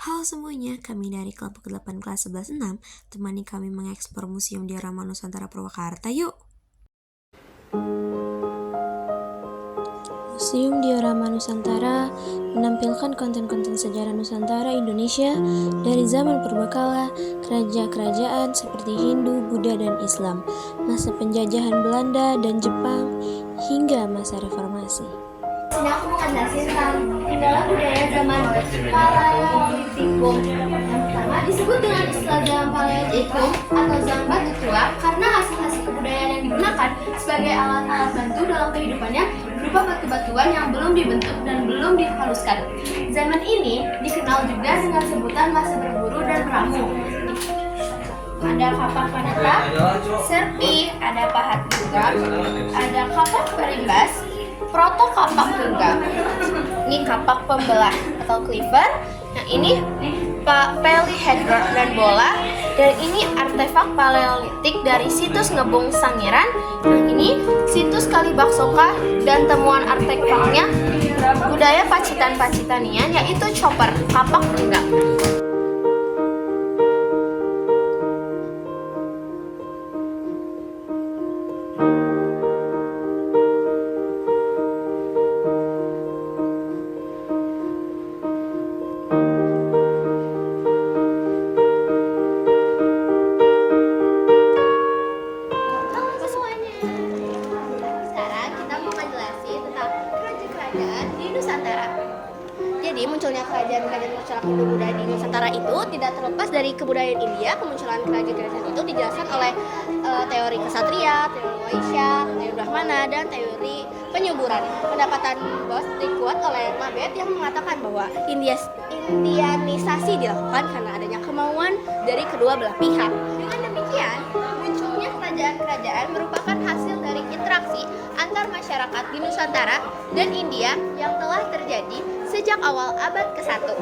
Halo semuanya, kami dari kelompok 8 kelas 11-6 temani kami mengeksplor Museum Diorama Nusantara Purwakarta yuk! Museum Diorama Nusantara menampilkan konten-konten sejarah Nusantara Indonesia dari zaman purbakala, kerajaan-kerajaan seperti Hindu, Buddha, dan Islam, masa penjajahan Belanda dan Jepang, hingga masa reformasi. Sini aku mau ngejelasin tentang kendala budaya zaman Paleolitikum. Yang pertama disebut dengan istilah zaman Paleolitikum atau zaman batu tua karena hasil-hasil kebudayaan yang digunakan sebagai alat-alat bantu dalam kehidupannya berupa batu-batuan yang belum dibentuk dan belum dihaluskan. Zaman ini dikenal juga dengan sebutan masa berburu dan meramu. Ada kapak panata, serpi, ada pahat genggam, ada kapak berimbas, proto kapak genggam. Ini kapak pembelah atau cleaver. Nah ini polyhedron dan bola. Dan ini artefak paleolitik dari situs Ngebong Sangiran. Nah ini situs Kalibaksoka dan temuan artefaknya budaya Pacitan-Pacitanian yaitu chopper, kapak genggam. Di Nusantara. Jadi munculnya kerajaan-kerajaan masyarakat budaya di Nusantara itu tidak terlepas dari kebudayaan India. Kemunculan kerajaan-kerajaan itu dijelaskan oleh teori kesatria, teori Waisya, teori Brahmana, dan teori penyuburan. Pendapatan Bose dikuat oleh Mabet yang mengatakan bahwa Indianisasi dilakukan karena adanya kemauan dari kedua belah pihak. Dengan demikian, munculnya kerajaan-kerajaan merupakan hasil dari interaksi antar masyarakat di Nusantara dan India yang telah terjadi sejak awal abad ke-1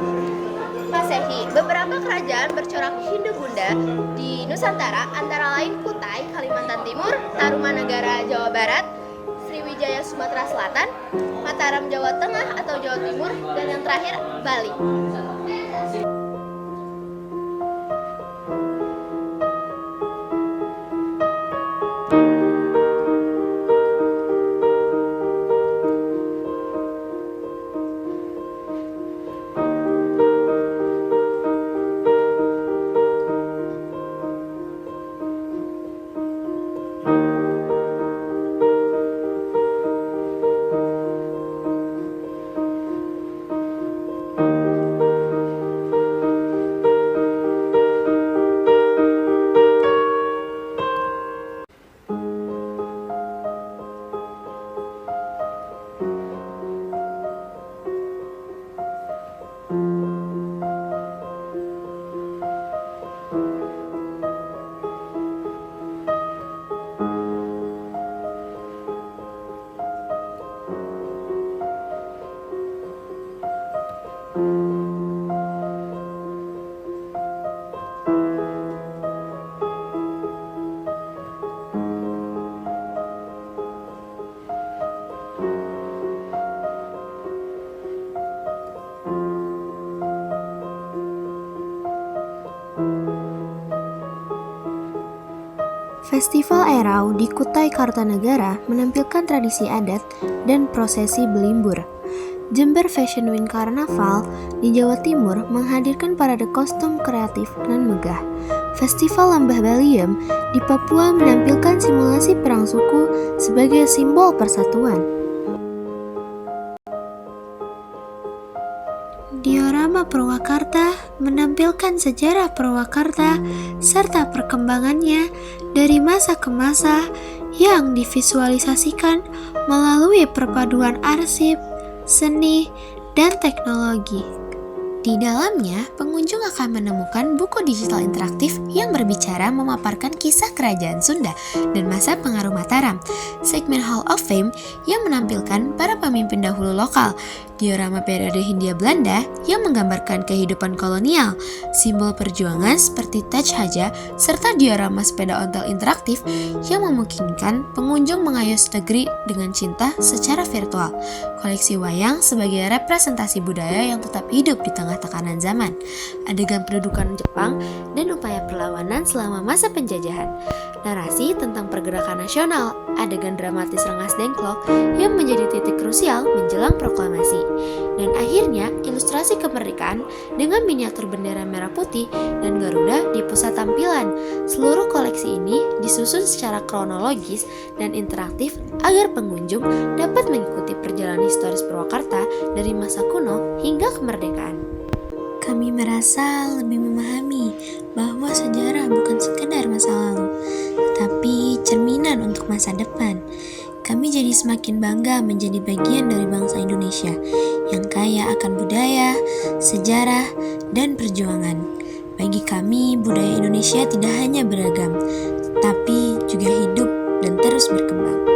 Masehi. Beberapa kerajaan bercorak Hindu-Bunda di Nusantara antara lain Kutai, Kalimantan Timur, Tarumanagara, Jawa Barat, Sriwijaya, Sumatera Selatan, Mataram, Jawa Tengah atau Jawa Timur, dan yang terakhir Bali. Festival Erau di Kutai Kartanegara menampilkan tradisi adat dan prosesi belimbur. Jember Fashion Week Carnaval di Jawa Timur menghadirkan parade kostum kreatif dan megah. Festival Lembah Baliem di Papua menampilkan simulasi perang suku sebagai simbol persatuan. Diorama Purwakarta menampilkan sejarah Purwakarta serta perkembangannya dari masa ke masa yang divisualisasikan melalui perpaduan arsip, seni, dan teknologi. Di dalamnya, pengunjung akan menemukan buku digital interaktif yang berbicara memaparkan kisah kerajaan Sunda dan masa pengaruh Mataram, segmen Hall of Fame yang menampilkan para pemimpin dahulu lokal, diorama periode Hindia Belanda yang menggambarkan kehidupan kolonial, simbol perjuangan seperti Taj Haja, serta diorama sepeda ontel interaktif yang memungkinkan pengunjung mengayos negeri dengan cinta secara virtual. Koleksi wayang sebagai representasi budaya yang tetap hidup di tengah tekanan zaman, adegan pendudukan Jepang, dan upaya perlawanan selama masa penjajahan. Narasi tentang pergerakan nasional, adegan dramatis Rengas Dengklok yang menjadi titik krusial menjelang proklamasi. Dan akhirnya ilustrasi kemerdekaan dengan miniatur bendera merah putih dan Garuda di pusat tampilan. Seluruh koleksi ini disusun secara kronologis dan interaktif agar pengunjung dapat mengikuti perjalanan historis Purwakarta dari masa kuno hingga kemerdekaan. Kami merasa lebih memahami bahwa sejarah bukan sekedar masa lalu, tetapi cerminan untuk masa depan. Kami jadi semakin bangga menjadi bagian dari bangsa Indonesia yang kaya akan budaya, sejarah, dan perjuangan. Bagi kami, budaya Indonesia tidak hanya beragam, tapi juga hidup dan terus berkembang.